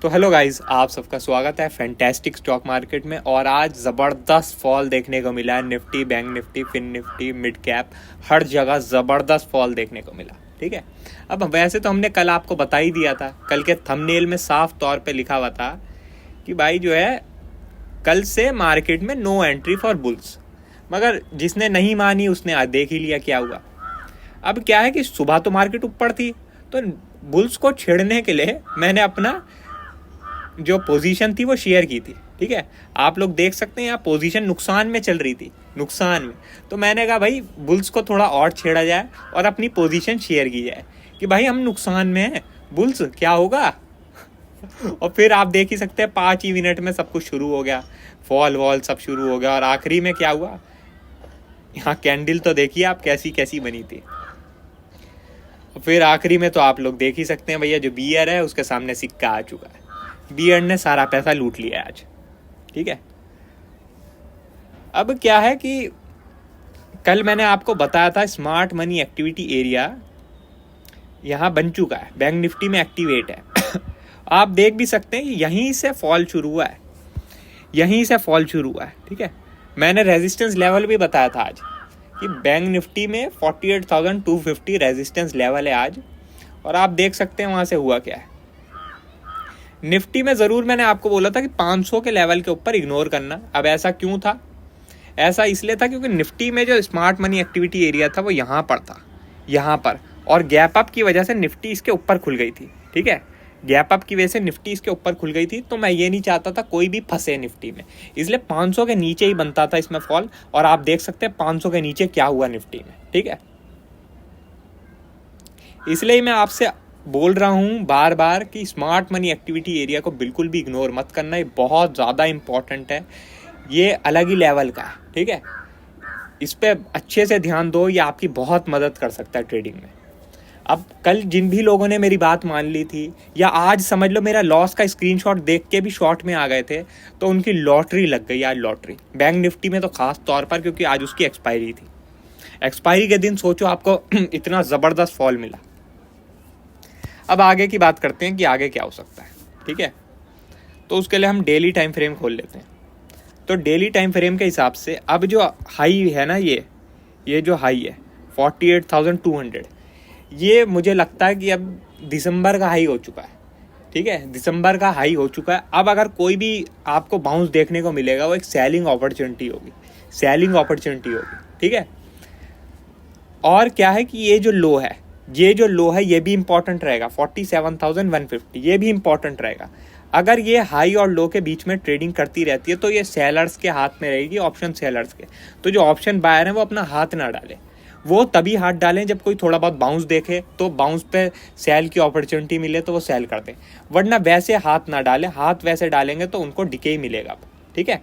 तो hello guys, आप सबका स्वागत है फैंटास्टिक स्टॉक मार्केट में। और आज ज़बरदस्त फॉल देखने को मिला है। Nifty, bank Nifty, fin Nifty, mid cap, हर जगह ज़बरदस्त फॉल देखने को मिला। ठीक है, अब वैसे तो हमने कल आपको बता ही दिया था, कल के थंबनेल में साफ तौर पे लिखा हुआ था कि भाई जो है कल से मार्केट में नो एंट्री फॉर बुल्स। मगर जिसने नहीं मानी उसने आज देख ही लिया क्या हुआ। अब क्या है कि सुबह तो मार्केट ऊपर थी, तो बुल्स को छेड़ने के लिए मैंने अपना जो पोजीशन थी वो शेयर की थी। ठीक है, आप लोग देख सकते हैं यहाँ पोजीशन नुकसान में चल रही थी, नुकसान में। तो मैंने कहा भाई बुल्स को थोड़ा और छेड़ा जाए और अपनी पोजीशन शेयर की जाए कि भाई हम नुकसान में हैं, बुल्स क्या होगा। और फिर आप देख ही सकते हैं 5 ही मिनट में सब कुछ शुरू हो गया, फॉल वॉल सब शुरू हो गया। और आखिरी में क्या हुआ, यहाँ कैंडल तो देखिए आप कैसी कैसी बनी थी। फिर आखिरी में तो आप लोग देख ही सकते हैं भैया, जो बियर है उसके सामने सिक्का आ चुका है। बियर ने सारा पैसा लूट लिया आज। ठीक है, अब क्या है कि कल मैंने आपको बताया था स्मार्ट मनी एक्टिविटी एरिया यहाँ बन चुका है, बैंक निफ्टी में एक्टिवेट है। आप देख भी सकते हैं यहीं से फॉल शुरू हुआ है, यहीं से फॉल शुरू हुआ है। ठीक है, मैंने रेजिस्टेंस लेवल भी बताया था आज कि बैंक निफ्टी में 48,250 रेजिस्टेंस लेवल है आज। और आप देख सकते हैं वहाँ से हुआ क्या है। निफ्टी में ज़रूर मैंने आपको बोला था कि 500 के लेवल के ऊपर इग्नोर करना। अब ऐसा क्यों था? ऐसा इसलिए था क्योंकि निफ्टी में जो स्मार्ट मनी एक्टिविटी एरिया था वो यहाँ पर था, यहाँ पर। और गैप अप की वजह से निफ्टी इसके ऊपर खुल गई थी। ठीक है, गैप अप की वजह से निफ्टी इसके ऊपर खुल गई थी। तो मैं ये नहीं चाहता था कोई भी फंसे निफ्टी में, इसलिए 500 के नीचे ही बनता था इसमें फॉल। और आप देख सकते हैं 500 के नीचे क्या हुआ निफ्टी में। ठीक है, इसलिए मैं आपसे बोल रहा हूँ बार बार कि स्मार्ट मनी एक्टिविटी एरिया को बिल्कुल भी इग्नोर मत करना, ये बहुत ज़्यादा इम्पॉर्टेंट है, ये अलग ही लेवल का है। ठीक है, इस पर अच्छे से ध्यान दो, ये आपकी बहुत मदद कर सकता है ट्रेडिंग में। अब कल जिन भी लोगों ने मेरी बात मान ली थी, या आज समझ लो मेरा लॉस का स्क्रीनशॉट देख के भी शॉर्ट में आ गए थे, तो उनकी लॉटरी लग गई आज, लॉटरी। बैंक निफ्टी में तो खास तौर पर, क्योंकि आज उसकी एक्सपायरी थी। एक्सपायरी के दिन सोचो आपको इतना ज़बरदस्त फॉल मिला। अब आगे की बात करते हैं कि आगे क्या हो सकता है। ठीक है, तो उसके लिए हम डेली टाइम फ्रेम खोल लेते हैं। तो डेली टाइम फ्रेम के हिसाब से अब जो हाई है ना, ये जो हाई है 48,200, ये मुझे लगता है कि अब दिसंबर का हाई हो चुका है। ठीक है, दिसंबर का हाई हो चुका है। अब अगर कोई भी आपको बाउंस देखने को मिलेगा वो एक सेलिंग अपॉर्चुनिटी होगी, सेलिंग अपॉर्चुनिटी होगी। ठीक है, और क्या है कि ये जो लो है, ये भी इंपॉर्टेंट रहेगा, 47,150, ये भी इंपॉर्टेंट रहेगा। अगर ये हाई और लो के बीच में ट्रेडिंग करती रहती है तो ये सेलर्स के हाथ में रहेगी, ऑप्शन सेलर्स के। तो जो ऑप्शन बायर हैं वो अपना हाथ ना डालें, वो तभी हाथ डालें जब कोई थोड़ा बहुत बाउंस देखे, तो बाउंस पे सेल की अपॉर्चुनिटी मिले तो वो सेल कर दें, वरना वैसे हाथ ना डालें। हाथ वैसे डालेंगे तो उनको डिके ही मिलेगा। ठीक है,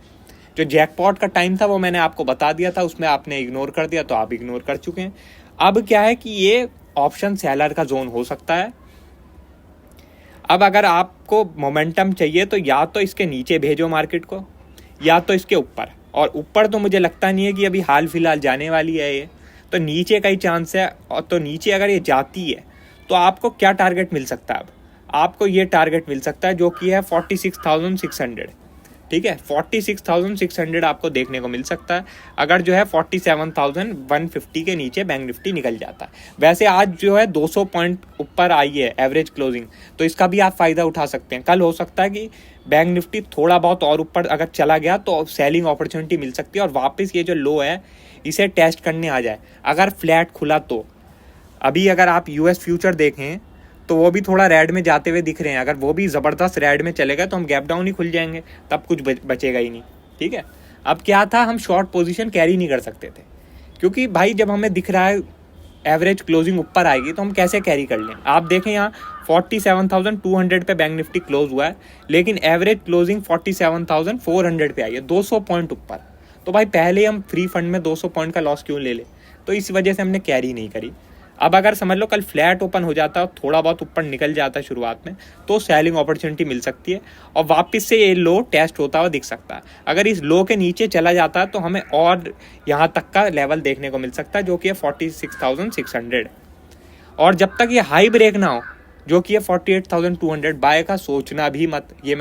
जो जैकपॉट का टाइम था वो मैंने आपको बता दिया था, उसमें आपने इग्नोर कर दिया, तो आप इग्नोर कर चुके हैं। अब क्या है कि ये ऑप्शन सेलर का जोन हो सकता है। अब अगर आपको मोमेंटम चाहिए तो या तो इसके नीचे भेजो मार्केट को, या तो इसके ऊपर। और ऊपर तो मुझे लगता नहीं है कि अभी हाल फिलहाल जाने वाली है ये, तो नीचे का ही चांस है। और तो नीचे अगर ये जाती है तो आपको क्या टारगेट मिल सकता है? अब आपको ये टारगेट मिल सकता है जो कि है 46,600। ठीक है, 46,600 आपको देखने को मिल सकता है अगर जो है 47,150 के नीचे बैंक निफ्टी निकल जाता है। वैसे आज जो है 200 पॉइंट ऊपर आई है एवरेज क्लोजिंग, तो इसका भी आप फ़ायदा उठा सकते हैं। कल हो सकता है कि बैंक निफ्टी थोड़ा बहुत और ऊपर अगर चला गया तो सेलिंग अपॉर्चुनिटी मिल सकती है और वापस ये जो लो है इसे टेस्ट करने आ जाए। अगर फ्लैट खुला तो अभी अगर आप यूएस फ्यूचर देखें तो वो भी थोड़ा रेड में जाते हुए दिख रहे हैं। अगर वो भी ज़बरदस्त रेड में चलेगा तो हम गैप डाउन ही खुल जाएंगे, तब कुछ बचेगा ही नहीं। ठीक है, अब क्या था, हम शॉर्ट पोजीशन कैरी नहीं कर सकते थे, क्योंकि भाई जब हमें दिख रहा है एवरेज क्लोजिंग ऊपर आएगी तो हम कैसे कैरी कर लें। आप देखें यहाँ 47,200 पे बैंक निफ्टी क्लोज हुआ है, लेकिन एवरेज क्लोजिंग 47,400 पे आई है, 200 पॉइंट ऊपर। तो भाई पहले ही हम फ्री फंड में 200 पॉइंट का लॉस क्यों ले ले? तो इस वजह से हमने कैरी नहीं करी। अब अगर समझ लो कल फ्लैट ओपन हो जाता है, थोड़ा बहुत ऊपर निकल जाता है शुरुआत में, तो सेलिंग अपॉर्चुनिटी मिल सकती है और वापस से ये लो टेस्ट होता हुआ दिख सकता है। अगर इस लो के नीचे चला जाता है तो हमें और यहाँ तक का लेवल देखने को मिल सकता है जो कि है 46,600। और जब तक ये हाई ब्रेक ना हो जो कि है 48,200। बाय का सोचना भी मत। ये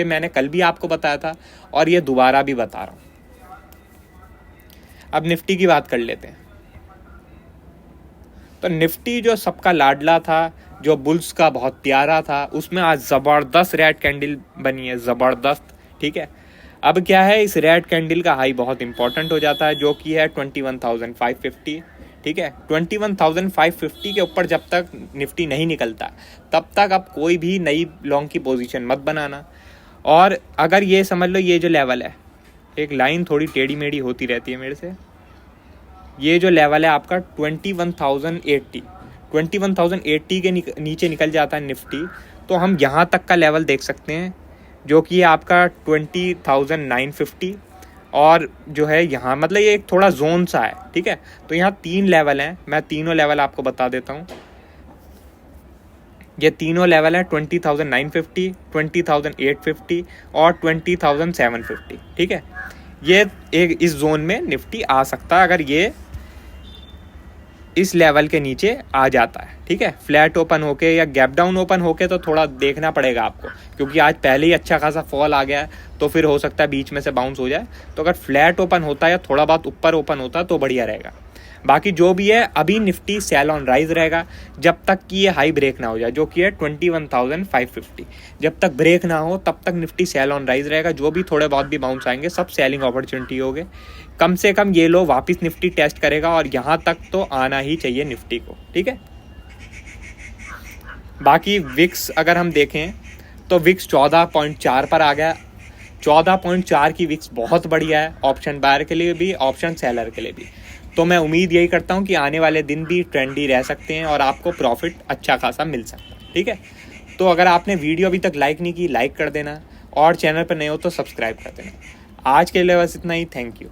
मैंने कल भी आपको बताया था और ये दोबारा भी बता रहा हूँ। अब निफ्टी की बात कर लेते हैं। तो निफ्टी जो सबका लाडला था, जो बुल्स का बहुत प्यारा था, उसमें आज ज़बरदस्त रेड कैंडल बनी है, ज़बरदस्त। ठीक है, अब क्या है, इस रेड कैंडल का हाई बहुत इंपॉर्टेंट हो जाता है, जो कि है 21,550। ठीक है, 21,550 के ऊपर जब तक निफ्टी नहीं निकलता तब तक आप कोई भी नई लॉन्ग की पोजीशन मत बनाना। और अगर ये समझ लो, ये जो लेवल है, एक लाइन थोड़ी टेढ़ी मेढ़ी होती रहती है मेरे से, ये जो लेवल है आपका 21,080 के नीचे निकल जाता है निफ्टी, तो हम यहाँ तक का लेवल देख सकते हैं, जो कि आपका 20,950। और जो है यहाँ मतलब ये एक थोड़ा जोन सा है। ठीक है, तो यहाँ 3 लेवल हैं, मैं तीनों लेवल आपको बता देता हूँ। ये तीनों लेवल है 20,950, 20,850 और 20,750। ठीक है, ये एक इस जोन में निफ्टी आ सकता है अगर ये इस लेवल के नीचे आ जाता है। ठीक है, फ्लैट ओपन होके या गैप डाउन ओपन होके तो थोड़ा देखना पड़ेगा आपको, क्योंकि आज पहले ही अच्छा खासा फॉल आ गया है, तो फिर हो सकता है बीच में से बाउंस हो जाए। तो अगर फ्लैट ओपन होता है या थोड़ा बहुत ऊपर ओपन होता है तो बढ़िया रहेगा। बाकी जो भी है, अभी निफ्टी सेल ऑन राइज रहेगा जब तक कि ये हाई ब्रेक ना हो जाए, जो कि है 21,550। जब तक ब्रेक ना हो तब तक निफ्टी सेल ऑन राइज रहेगा। जो भी थोड़े बहुत भी बाउंस आएंगे सब सेलिंग अपॉर्चुनिटी होंगे। कम से कम ये लो वापस निफ्टी टेस्ट करेगा और यहाँ तक तो आना ही चाहिए निफ्टी को। ठीक है, बाकी विक्स अगर हम देखें तो विक्स 14.4 पर आ गया। 14.4 की विक्स बहुत बढ़िया है, ऑप्शन बायर के लिए भी, ऑप्शन सेलर के लिए भी। तो मैं उम्मीद यही करता हूँ कि आने वाले दिन भी ट्रेंडी रह सकते हैं और आपको प्रॉफिट अच्छा खासा मिल सकता है। ठीक है, तो अगर आपने वीडियो अभी तक लाइक नहीं की, लाइक कर देना, और चैनल पर नए हो तो सब्सक्राइब कर देना। आज के लिए बस इतना ही। Thank you.